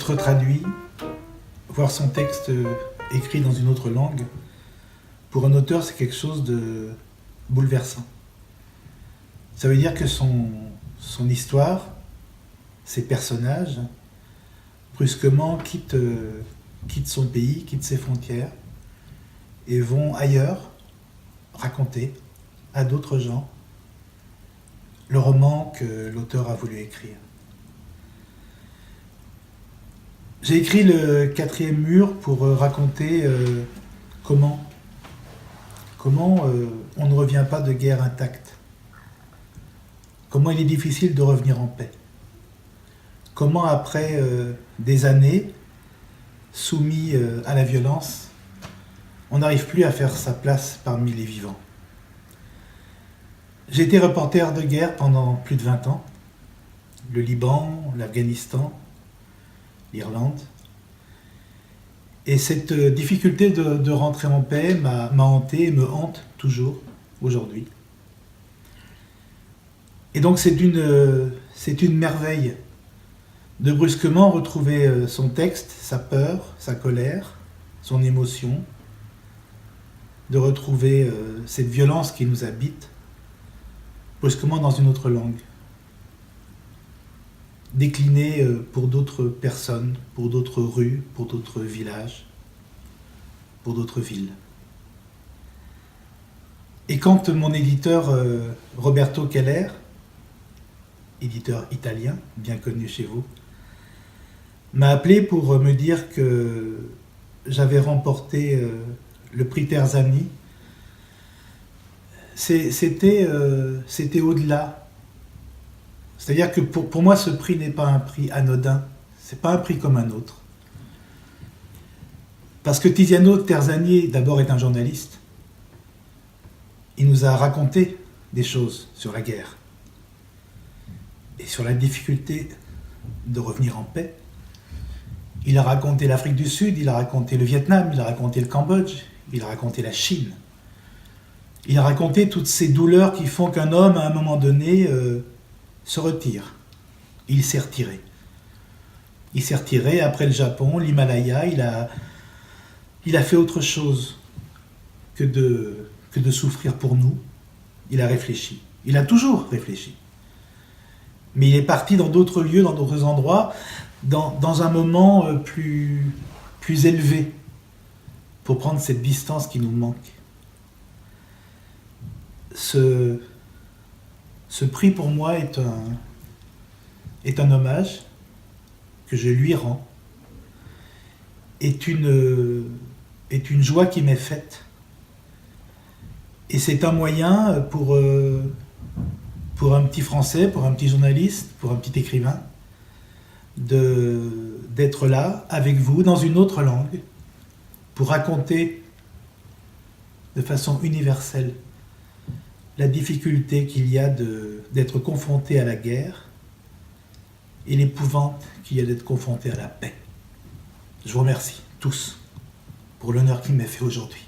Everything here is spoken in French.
être traduit, voir son texte écrit dans une autre langue, pour un auteur, c'est quelque chose de bouleversant. Ça veut dire que son histoire, ses personnages, brusquement quittent son pays, quittent ses frontières, et vont ailleurs raconter à d'autres gens le roman que l'auteur a voulu écrire. J'ai écrit le 4e mur pour raconter comment on ne revient pas de guerre intacte, comment il est difficile de revenir en paix, comment après des années soumis à la violence, on n'arrive plus à faire sa place parmi les vivants. J'ai été reporter de guerre pendant plus de 20 ans, le Liban, l'Afghanistan, l'Irlande. Et cette difficulté de rentrer en paix m'a hanté et me hante toujours aujourd'hui. Et donc c'est une merveille de brusquement retrouver son texte, sa peur, sa colère, son émotion, de retrouver cette violence qui nous habite, brusquement dans une autre langue, déclinée pour d'autres personnes, pour d'autres rues, pour d'autres villages, pour d'autres villes. Et quand mon éditeur Roberto Keller, éditeur italien, bien connu chez vous, m'a appelé pour me dire que j'avais remporté le prix Terzani, c'était au-delà. C'est-à-dire que pour moi, ce prix n'est pas un prix anodin, c'est pas un prix comme un autre. Parce que Tiziano Terzani, d'abord, est un journaliste. Il nous a raconté des choses sur la guerre et sur la difficulté de revenir en paix. Il a raconté l'Afrique du Sud, il a raconté le Vietnam, il a raconté le Cambodge, il a raconté la Chine. Il a raconté toutes ces douleurs qui font qu'un homme, à un moment donné, se retire. Il s'est retiré. Il s'est retiré après le Japon, l'Himalaya. Il a fait autre chose que de souffrir pour nous. Il a réfléchi. Il a toujours réfléchi. Mais il est parti dans d'autres lieux, dans d'autres endroits, dans un moment plus élevé, pour prendre cette distance qui nous manque. Ce prix pour moi est un hommage que je lui rends, est une joie qui m'est faite. Et c'est un moyen pour un petit Français, pour un petit journaliste, pour un petit écrivain, d'être là avec vous dans une autre langue pour raconter de façon universelle la difficulté qu'il y a d'être confronté à la guerre et l'épouvante qu'il y a d'être confronté à la paix. Je vous remercie tous pour l'honneur qui m'est fait aujourd'hui.